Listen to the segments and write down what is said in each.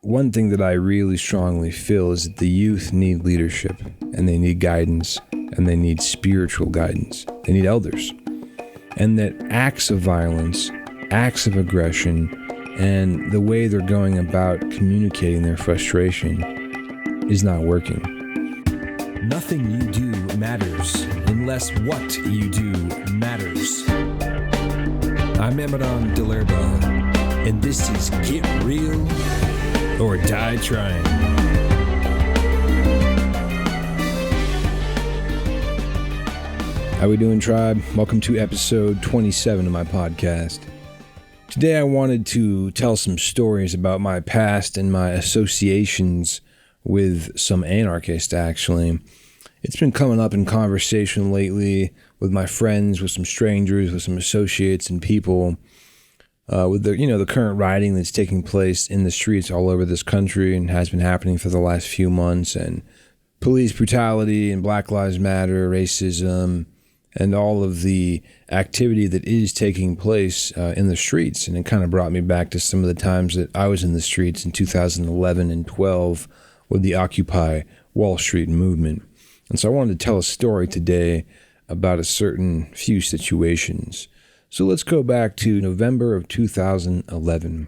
one thing that I really strongly feel is that the youth need leadership, and they need guidance, and they need spiritual guidance. They need elders. And that acts of violence, acts of aggression, and the way they're going about communicating their frustration is not working. Nothing you do matters unless what you do matters. I'm Amadon DellErba, and this is Get Real or Die Trying. How we doing, tribe? Welcome to episode 27 of my podcast. Today I wanted to tell some stories about my past and my associations with some anarchists, actually. It's been coming up in conversation lately with my friends, with some strangers, with some associates and people, with the current rioting that's taking place in the streets all over this country and has been happening for the last few months, and police brutality and Black Lives Matter, racism, and all of the activity that is taking place in the streets. And it kind of brought me back to some of the times that I was in the streets in 2011 and 12 with the Occupy Wall Street movement. And so I wanted to tell a story today about a certain few situations. So let's go back to November of 2011.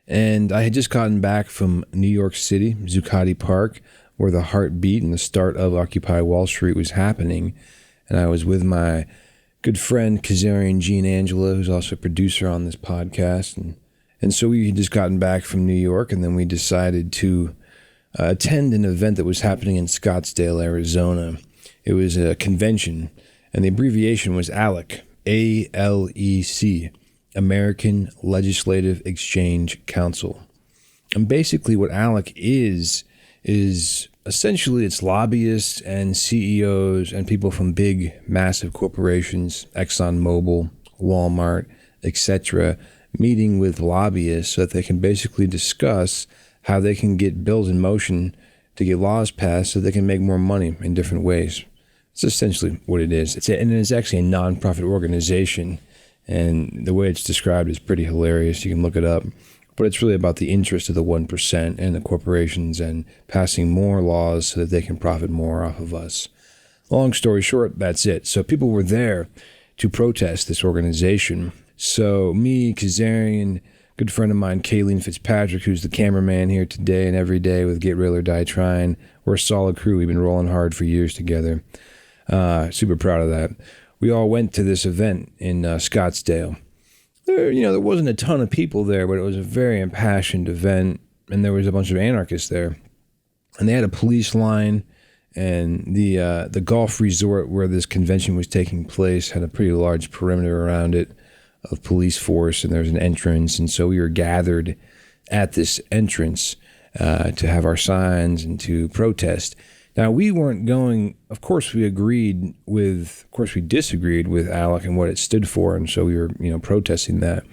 And I had just gotten back from New York City, Zuccotti Park, where the heartbeat and the start of Occupy Wall Street was happening. And I was with my good friend, Kazarian Jean Angela, who's also a producer on this podcast. And so we had just gotten back from New York, and then we decided to attend an event that was happening in Scottsdale, Arizona. It was a convention, and the abbreviation was ALEC, A-L-E-C, American Legislative Exchange Council. And basically what ALEC is essentially it's lobbyists and CEOs and people from big, massive corporations, ExxonMobil, Walmart, etc., meeting with lobbyists so that they can basically discuss how they can get bills in motion to get laws passed so they can make more money in different ways. It's essentially what it is. And it's actually a nonprofit organization, and the way it's described is pretty hilarious. You can look it up. But it's really about the interest of the 1% and the corporations and passing more laws so that they can profit more off of us. Long story short, that's it. So people were there to protest this organization. So me, Kazarian, good friend of mine, Kayleen Fitzpatrick, who's the cameraman here today and every day with Get Real or Die Trying. We're a solid crew. We've been rolling hard for years together. Super proud of that. We all went to this event in Scottsdale. There wasn't a ton of people there, but it was a very impassioned event, and there was a bunch of anarchists there. And they had a police line, and the golf resort where this convention was taking place had a pretty large perimeter around it of police force, and there was an entrance, and so we were gathered at this entrance to have our signs and to protest. Now, we weren't going, of course we disagreed with ALEC and what it stood for, and so we were, protesting that.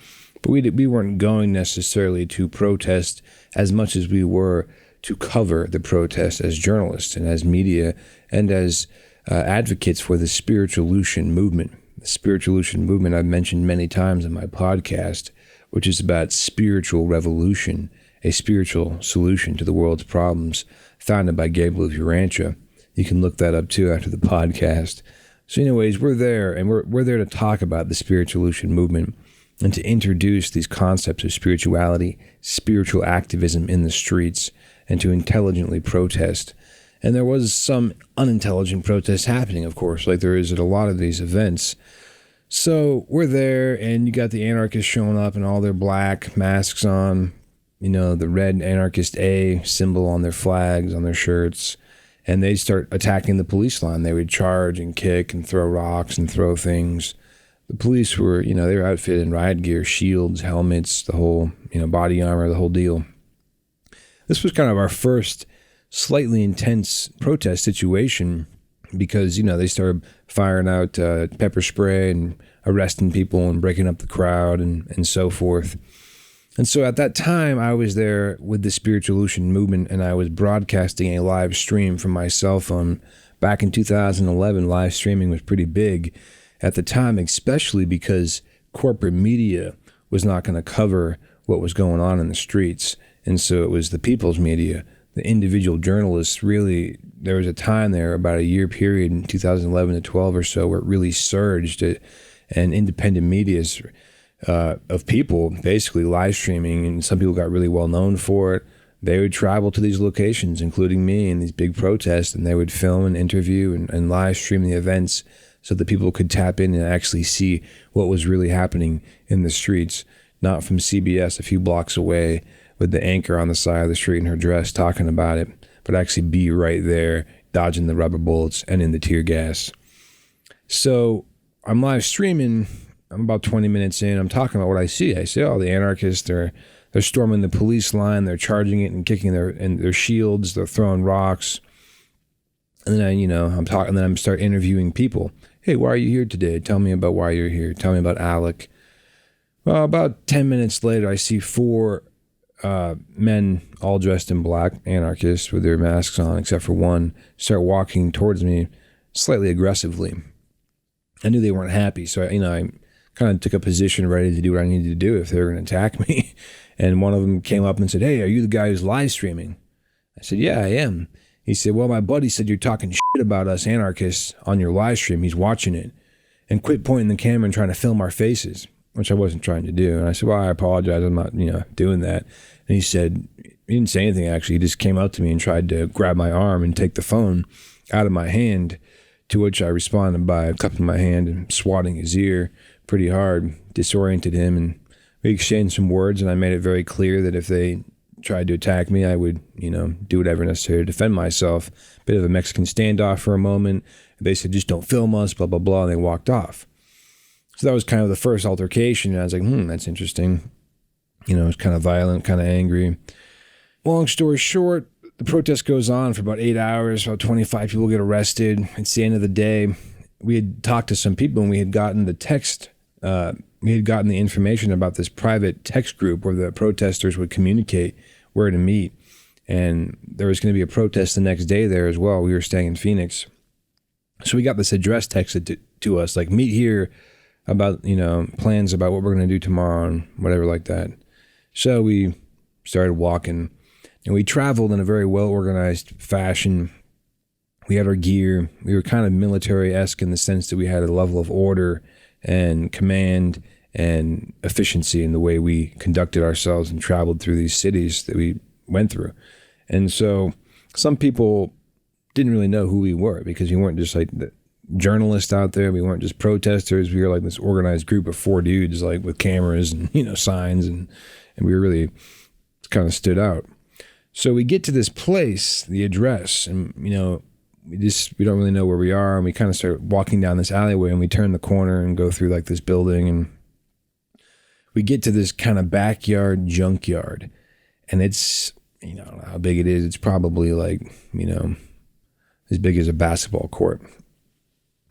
But we weren't going necessarily to protest as much as we were to cover the protest as journalists and as media and as advocates for the Spiritualution movement. The Spiritualution movement I've mentioned many times in my podcast, which is about spiritual revolution, a spiritual solution to the world's problems, founded by Gabriel of Urantia. You can look that up too after the podcast. So anyways, we're there, and we're there to talk about the Spiritualution movement and to introduce these concepts of spirituality, spiritual activism in the streets, and to intelligently protest. And there was some unintelligent protest happening, of course, like there is at a lot of these events. So we're there, and you got the anarchists showing up in all their black masks on, the red anarchist A symbol on their flags, on their shirts, and they'd start attacking the police line. They would charge and kick and throw rocks and throw things. The police were, they were outfitted in riot gear, shields, helmets, the whole, body armor, the whole deal. This was kind of our first slightly intense protest situation because, they started firing out pepper spray and arresting people and breaking up the crowd and so forth. And so at that time, I was there with the Spiritualution movement, and I was broadcasting a live stream from my cell phone. Back in 2011, live streaming was pretty big at the time, especially because corporate media was not going to cover what was going on in the streets. And so it was the people's media, the individual journalists. Really, there was a time there, about a year period in 2011 to 12 or so, where it really surged, and independent medias of people basically live streaming, and some people got really well known for it. They would travel to these locations, including me, in these big protests, and they would film and interview and live stream the events so that people could tap in and actually see what was really happening in the streets, not from CBS a few blocks away with the anchor on the side of the street in her dress talking about it, but actually be right there dodging the rubber bullets and in the tear gas. So I'm live streaming. I'm about 20 minutes in. I'm talking about what I see. I see, the anarchists, they're storming the police line. They're charging it and kicking their shields. They're throwing rocks. And then I'm talking. And then I'm start interviewing people. Hey, why are you here today? Tell me about why you're here. Tell me about Alec. Well, about 10 minutes later, I see 4 men all dressed in black, anarchists with their masks on, except for one, start walking towards me slightly aggressively. I knew they weren't happy, so I kind of took a position ready to do what I needed to do if they were going to attack me. And one of them came up and said, "Hey, are you the guy who's live streaming?" I said, "Yeah, I am." He said, "Well, my buddy said you're talking shit about us anarchists on your live stream. He's watching it. And quit pointing the camera and trying to film our faces," which I wasn't trying to do. And I said, "Well, I apologize. I'm not, doing that." And he said, he didn't say anything, actually. He just came up to me and tried to grab my arm and take the phone out of my hand, to which I responded by cupping my hand and swatting his ear pretty hard, disoriented him, and we exchanged some words, and I made it very clear that if they tried to attack me, I would, do whatever necessary to defend myself. Bit of a Mexican standoff for a moment. They said, "Just don't film us, blah, blah, blah," and they walked off. So that was kind of the first altercation, and I was like, that's interesting. It was kind of violent, kind of angry. Long story short, the protest goes on for about 8 hours. About 25 people get arrested. It's the end of the day. We had talked to some people, and we had gotten the text. We had gotten the information about this private text group where the protesters would communicate where to meet. And there was going to be a protest the next day there as well. We were staying in Phoenix. So we got this address texted to us, like, meet here about, plans about what we're going to do tomorrow and whatever like that. So we started walking, and we traveled in a very well-organized fashion. We had our gear. We were kind of military-esque in the sense that we had a level of order and command and efficiency in the way we conducted ourselves and traveled through these cities that we went through. And so some people didn't really know who we were, because we weren't just like the journalists out there. We weren't just protesters. We were like this organized group of 4 dudes, like with cameras and, signs, and we really kind of stood out. So we get to this place, the address, and, we don't really know where we are. And we kind of start walking down this alleyway, and we turn the corner and go through like this building, and we get to this kind of backyard junkyard, and it's, I don't know how big it is. It's probably like, as big as a basketball court,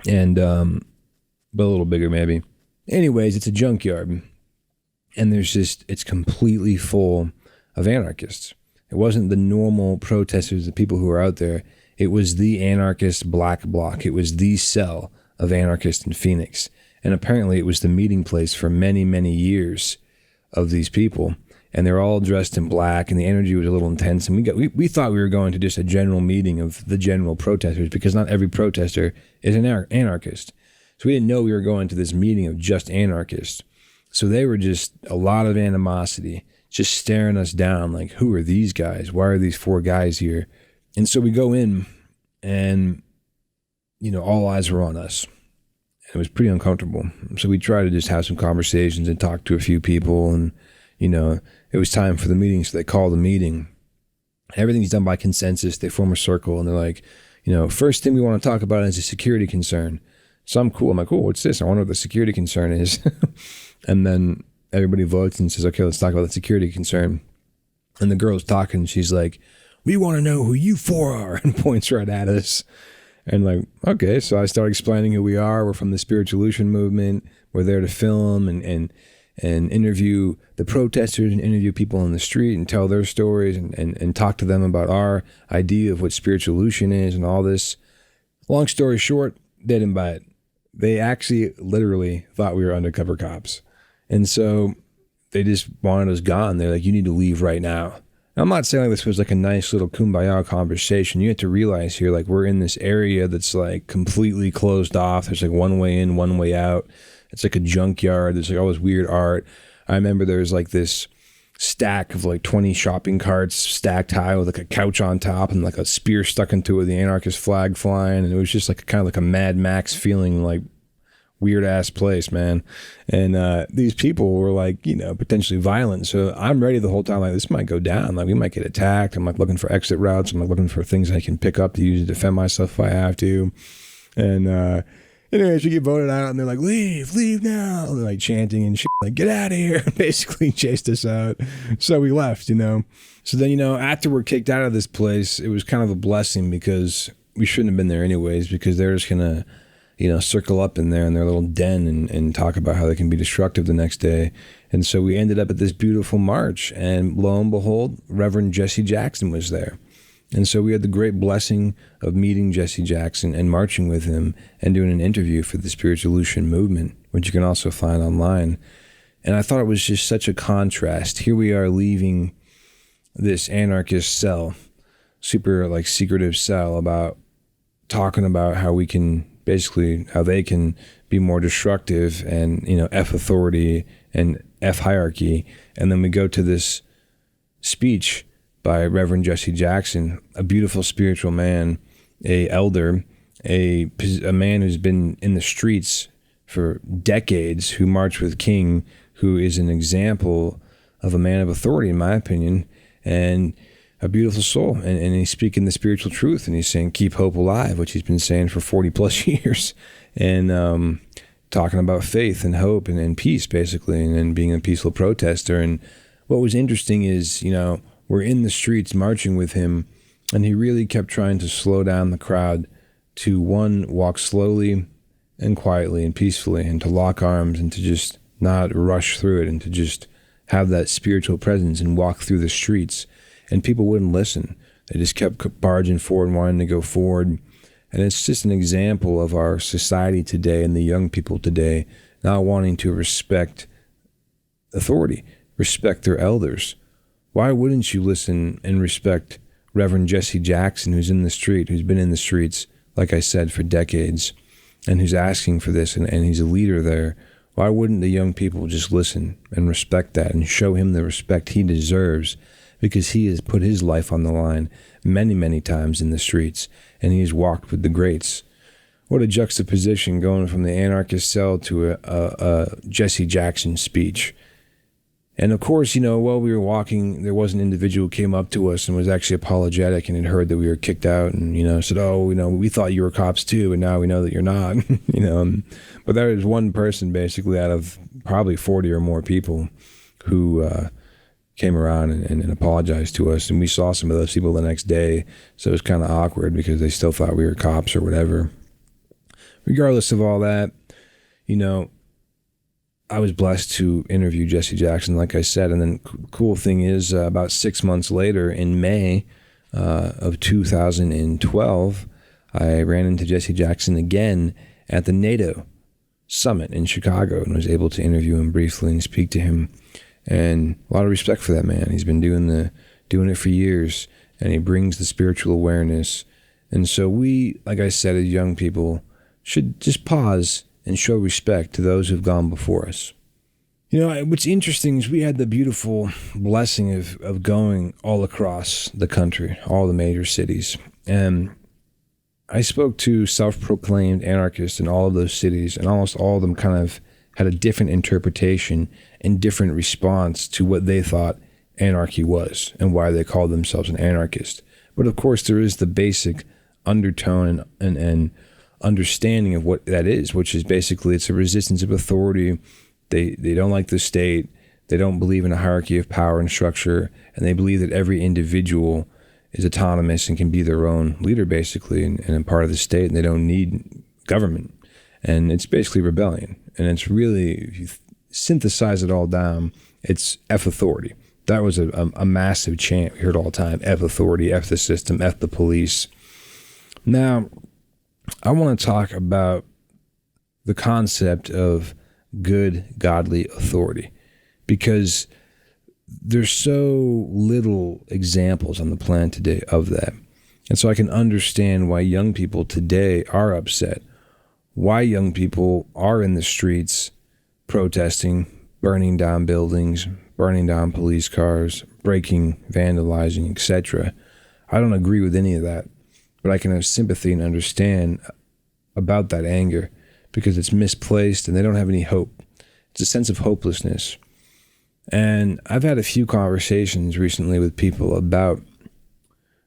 and, but a little bigger maybe. Anyways, it's a junkyard, and it's completely full of anarchists. It wasn't the normal protesters, the people who are out there. It was the anarchist black bloc. It was the cell of anarchists in Phoenix. And apparently it was the meeting place for many, many years of these people. And they're all dressed in black, and the energy was a little intense. And we thought we were going to just a general meeting of the general protesters, because not every protester is an anarchist. So we didn't know we were going to this meeting of just anarchists. So they were just a lot of animosity, just staring us down like, who are these guys? Why are these 4 guys here? And so we go in, and, all eyes were on us. It was pretty uncomfortable. So we tried to just have some conversations and talk to a few people, and, it was time for the meeting. So they called the meeting. Everything's done by consensus. They form a circle, and they're like, first thing we want to talk about is a security concern. So I'm cool. I'm like, cool, what's this? I wonder what the security concern is. And then everybody votes and says, okay, let's talk about the security concern. And the girl's talking. She's like, "We want to know who you 4 are," and points right at us. And like, okay. So I start explaining who we are. We're from the Spiritualution movement. We're there to film and interview the protesters and interview people on the street and tell their stories and talk to them about our idea of what Spiritualution is and all this. Long story short, they didn't buy it. They actually literally thought we were undercover cops. And so they just wanted us gone. They're like, "You need to leave right now." I'm not saying like this was like a nice little kumbaya conversation. You have to realize here, like, we're in this area that's like completely closed off. There's like one way in, one way out. It's like a junkyard. There's like all this weird art. I remember there was like this stack of like 20 shopping carts stacked high with like a couch on top and like a spear stuck into it with the anarchist flag flying. And it was just like kind of like a Mad Max feeling, like weird ass place, man. And these people were like, you know, potentially violent. So I'm ready the whole time, like, this might go down. Like, we might get attacked. I'm like looking for exit routes. I'm like looking for things I can pick up to use to defend myself if I have to. And anyways, we get voted out and they're like, leave now. And they're like chanting and shit, like, get out of here. Basically chased us out. So we left, you know. So then, you know, after we're kicked out of this place, it was kind of a blessing because we shouldn't have been there anyways, because they're just going to, you know, circle up in there in their little den and talk about how they can be destructive the next day. And so we ended up at this beautiful march, and lo and behold, Reverend Jesse Jackson was there. And so we had the great blessing of meeting Jesse Jackson and marching with him and doing an interview for the Spiritualution movement, which you can also find online. And I thought it was just such a contrast. Here we are leaving this anarchist cell, super like secretive cell, about talking about how we can basically how they can be more destructive and, you know, F authority and F hierarchy. And then we go to this speech by Reverend Jesse Jackson, a beautiful spiritual man, a elder, a man who's been in the streets for decades, who marched with King, who is an example of a man of authority, in my opinion, and a beautiful soul. And he's speaking the spiritual truth, and he's saying, keep hope alive, which he's been saying for 40 plus years, and talking about faith and hope and peace, basically, and being a peaceful protester. And what was interesting is, you know, we're in the streets marching with him, and he really kept trying to slow down the crowd to, one, walk slowly and quietly and peacefully, and to lock arms and to just not rush through it, and to just have that spiritual presence and walk through the streets. And people wouldn't listen. They just kept barging forward and wanting to go forward. And it's just an example of our society today and the young people today not wanting to respect authority, respect their elders. Why wouldn't you listen and respect Reverend Jesse Jackson, who's in the street, who's been in the streets, like I said, for decades, and who's asking for this, and he's a leader there? Why wouldn't the young people just listen and respect that and show him the respect he deserves? Because he has put his life on the line many, many times in the streets, and he's walked with the greats. What a juxtaposition, going from the anarchist cell to a Jesse Jackson speech. And of course, you know, while we were walking, there was an individual who came up to us and was actually apologetic and had heard that we were kicked out, and, you know, said, oh, you know, we thought you were cops too, and now we know that you're not. You know, but there was one person basically out of probably 40 or more people who came around and apologized to us, and we saw some of those people the next day, so it was kind of awkward because they still thought we were cops or whatever. Regardless of all that, you know, I was blessed to interview Jesse Jackson, like I said, and then cool thing is, about 6 months later, in May of 2012, I ran into Jesse Jackson again at the NATO Summit in Chicago, and was able to interview him briefly and speak to him. And a lot of respect for that man. He's been doing it for years, and he brings the spiritual awareness. And so we, like I said, as young people, should just pause and show respect to those who've gone before us. You know, what's interesting is we had the beautiful blessing of going all across the country, all the major cities. And I spoke to self-proclaimed anarchists in all of those cities, and almost all of them kind of had a different interpretation and different response to what they thought anarchy was and why they called themselves an anarchist. But of course, there is the basic undertone and understanding of what that is, which is basically it's a resistance of authority. They don't like the state. They don't believe in a hierarchy of power and structure, and they believe that every individual is autonomous and can be their own leader, basically, and a part of the state, and they don't need government. And it's basically rebellion. And it's really, if you synthesize it all down, it's F authority. That was a massive chant we heard all the time. F authority, F the system, F the police. Now, I want to talk about the concept of good, godly authority, because there's so little examples on the planet today of that. And so I can understand why young people today are upset, why young people are in the streets protesting, burning down buildings, burning down police cars, breaking, vandalizing, etc. I don't agree with any of that, but I can have sympathy and understand about that anger because it's misplaced and they don't have any hope. It's a sense of hopelessness. And I've had a few conversations recently with people about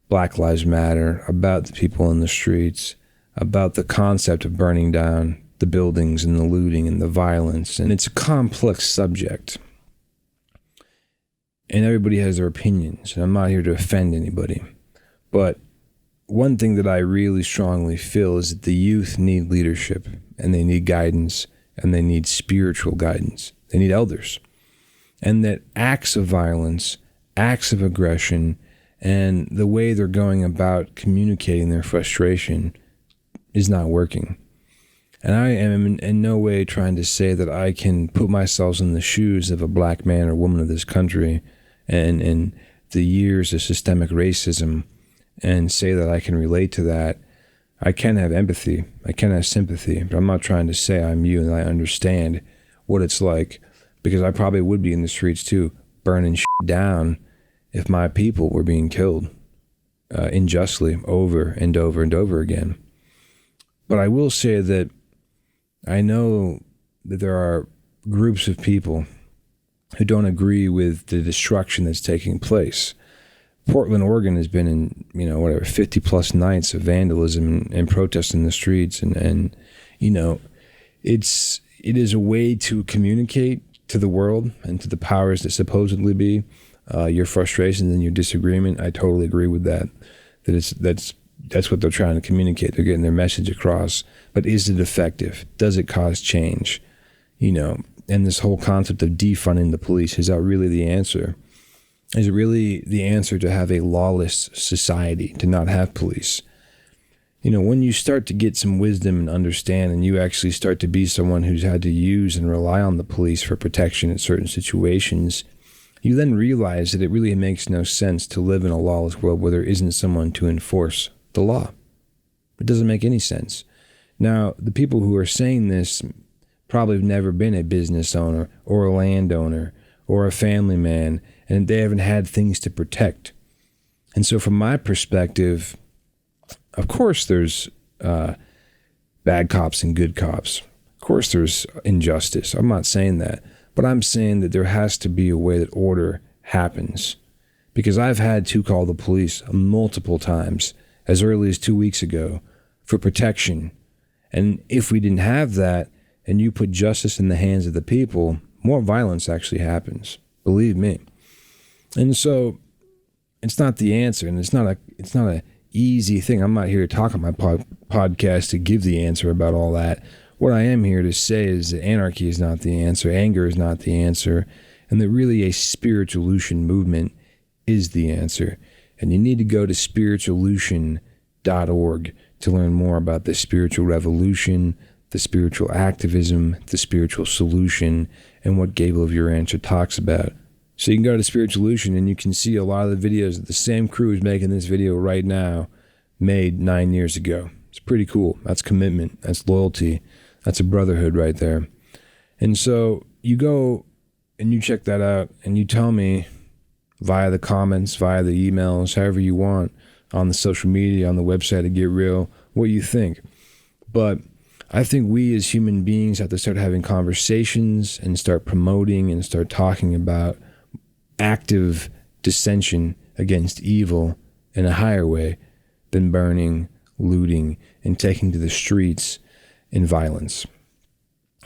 Black Lives Matter, about the people in the streets, about the concept of burning down the buildings and the looting and the violence. And it's a complex subject. And everybody has their opinions. And I'm not here to offend anybody. But one thing that I really strongly feel is that the youth need leadership and they need guidance and they need spiritual guidance. They need elders. And that acts of violence, acts of aggression, and the way they're going about communicating their frustration is not working. And I am in no way trying to say that I can put myself in the shoes of a black man or woman of this country and the years of systemic racism and say that I can relate to that. I can have empathy. I can have sympathy. But I'm not trying to say I'm you and I understand what it's like, because I probably would be in the streets too, burning shit down if my people were being killed unjustly over and over and over again. But I will say that I know that there are groups of people who don't agree with the destruction that's taking place. Portland, Oregon has been in, 50 plus nights of vandalism and protests in the streets. And it is a way to communicate to the world and to the powers that supposedly be your frustrations and your disagreement. I totally agree with that. That's what they're trying to communicate. They're getting their message across. But is it effective? Does it cause change? And this whole concept of defunding the police, is that really the answer? Is it really the answer to have a lawless society, to not have police? When you start to get some wisdom and understand, and you actually start to be someone who's had to use and rely on the police for protection in certain situations, you then realize that it really makes no sense to live in a lawless world where there isn't someone to enforce the law. It doesn't make any sense. Now, the people who are saying this probably have never been a business owner or a landowner or a family man, and they haven't had things to protect. And so from my perspective, of course there's bad cops and good cops. Of course there's injustice. I'm not saying that. But I'm saying that there has to be a way that order happens. Because I've had to call the police multiple times, as early as 2 weeks ago, for protection. And if we didn't have that, and you put justice in the hands of the people, more violence actually happens. Believe me. And so it's not the answer, and it's not a easy thing. I'm not here to talk on my podcast to give the answer about all that. What I am here to say is that anarchy is not the answer, anger is not the answer, and that really a Spiritualution movement is the answer. And you need to go to spiritualution.org to learn more about the spiritual revolution, the spiritual activism, the spiritual solution, and what Gabriel of Urantia talks about. So you can go to Spiritualution and you can see a lot of the videos that the same crew is making this video right now made 9 years ago. It's pretty cool. That's commitment. That's loyalty. That's a brotherhood right there. And so you go and you check that out and you tell me via the comments, via the emails, however you want, on the social media, on the website of Get Real, what you think. But I think we as human beings have to start having conversations and start promoting and start talking about active dissension against evil in a higher way than burning, looting, and taking to the streets in violence.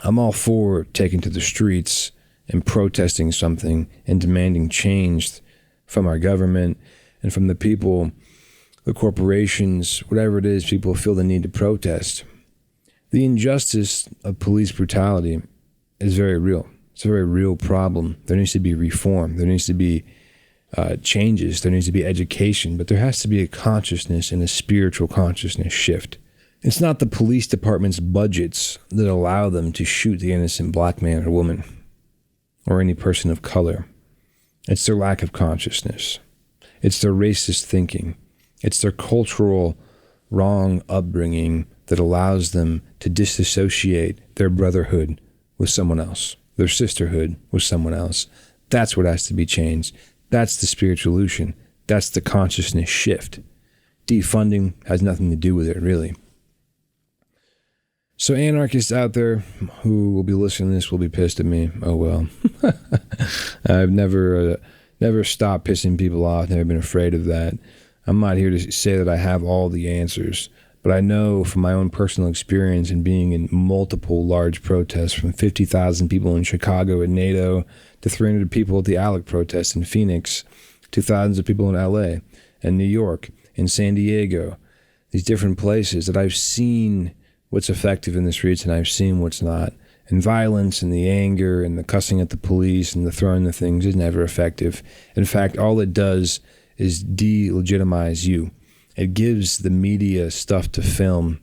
I'm all for taking to the streets and protesting something and demanding change from our government and from the people, the corporations, whatever it is, people feel the need to protest. The injustice of police brutality is very real. It's a very real problem. There needs to be reform. There needs to be changes. There needs to be education. But there has to be a consciousness and a spiritual consciousness shift. It's not the police department's budgets that allow them to shoot the innocent black man or woman or any person of color. It's their lack of consciousness. It's their racist thinking. It's their cultural wrong upbringing that allows them to disassociate their brotherhood with someone else, their sisterhood with someone else. That's what has to be changed. That's the spiritualution. That's the consciousness shift. Defunding has nothing to do with it, really. So anarchists out there who will be listening to this will be pissed at me. Oh, well. I've never stopped pissing people off, never been afraid of that. I'm not here to say that I have all the answers, but I know from my own personal experience in being in multiple large protests, from 50,000 people in Chicago at NATO to 300 people at the ALEC protest in Phoenix, to thousands of people in LA and New York and San Diego, these different places, that I've seen what's effective in the streets and I've seen what's not. And violence and the anger and the cussing at the police and the throwing the things is never effective. In fact, all it does is delegitimize you. It gives the media stuff to film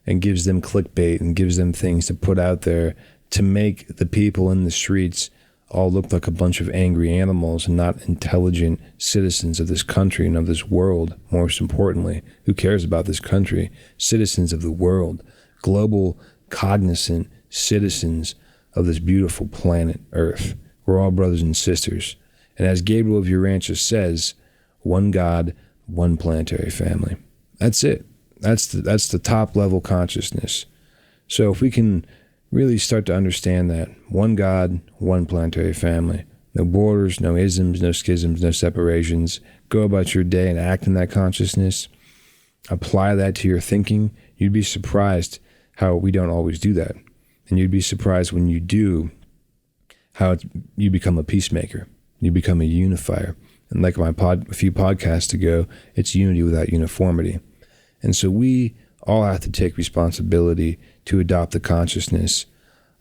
and gives them clickbait and gives them things to put out there to make the people in the streets all look like a bunch of angry animals and not intelligent citizens of this country and of this world. Most importantly, who cares about this country? Citizens of the world, global, cognizant citizens of this beautiful planet Earth. We're all brothers and sisters. And as Gabriel of Urantia says, one God, one planetary family. That's it. That's the top level consciousness. So if we can really start to understand that, one God, one planetary family, no borders, no isms, no schisms, no separations, go about your day and act in that consciousness, apply that to your thinking, you'd be surprised how we don't always do that. And you'd be surprised when you do how you become a peacemaker, you become a unifier. And like a few podcasts ago, it's unity without uniformity. And so we all have to take responsibility to adopt the consciousness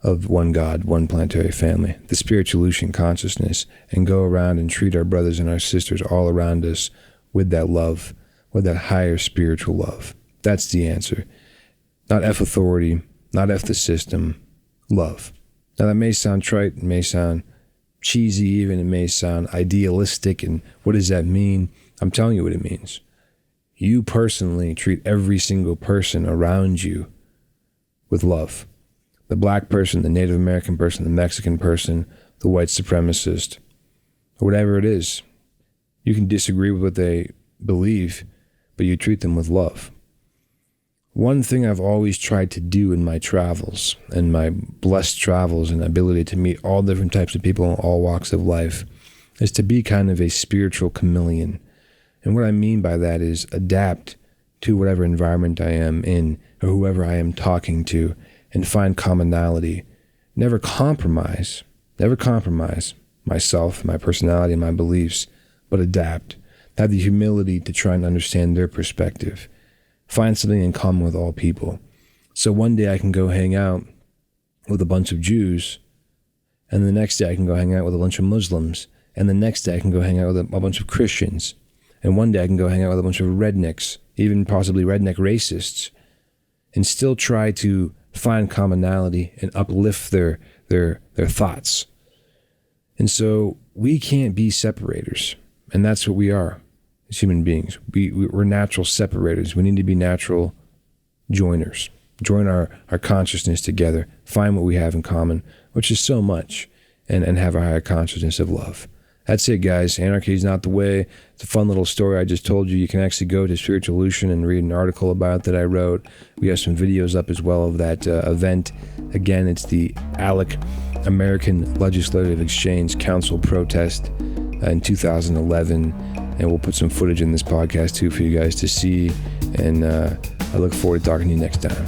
of one God, one planetary family, the Spiritualution consciousness, and go around and treat our brothers and our sisters all around us with that love, with that higher spiritual love. That's the answer. Not F authority, not F the system, love. Now that may sound trite, it may sound cheesy even, it may sound idealistic, and what does that mean? I'm telling you what it means. You personally treat every single person around you with love. The black person, the Native American person, the Mexican person, the white supremacist, or whatever it is. You can disagree with what they believe, but you treat them with love. One thing I've always tried to do in my travels, and my blessed travels and ability to meet all different types of people in all walks of life, is to be kind of a spiritual chameleon. And what I mean by that is adapt to whatever environment I am in or whoever I am talking to and find commonality. Never compromise myself, my personality, and my beliefs, but adapt. Have the humility to try and understand their perspective. Find something in common with all people. So one day I can go hang out with a bunch of Jews, and the next day I can go hang out with a bunch of Muslims, and the next day I can go hang out with a bunch of Christians, and one day I can go hang out with a bunch of rednecks, even possibly redneck racists, and still try to find commonality and uplift their thoughts. And so we can't be separators, and that's what we are. As human beings, we're natural separators. We need to be natural joiners. Join our consciousness together. Find what we have in common, which is so much, and have a higher consciousness of love. That's it, guys. Anarchy is not the way. It's a fun little story I just told you. You can actually go to Spiritualution and read an article about it that I wrote. We have some videos up as well of that event. Again, it's the ALEC, American Legislative Exchange Council protest in 2011. And we'll put some footage in this podcast, too, for you guys to see. And I look forward to talking to you next time.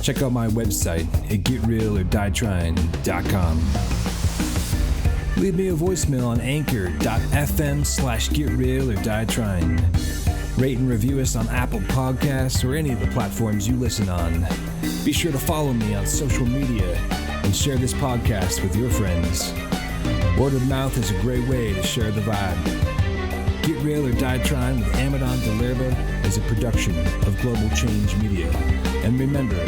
Check out my website at getrealordieTrying.com. Leave me a voicemail on anchor.fm/getrealordieTrying. Rate and review us on Apple Podcasts or any of the platforms you listen on. Be sure to follow me on social media and share this podcast with your friends. Word of mouth is a great way to share the vibe. Get Real or Die Trying with Amadon DellErba is a production of Global Change Media. And remember,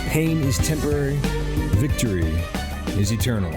pain is temporary, victory is eternal.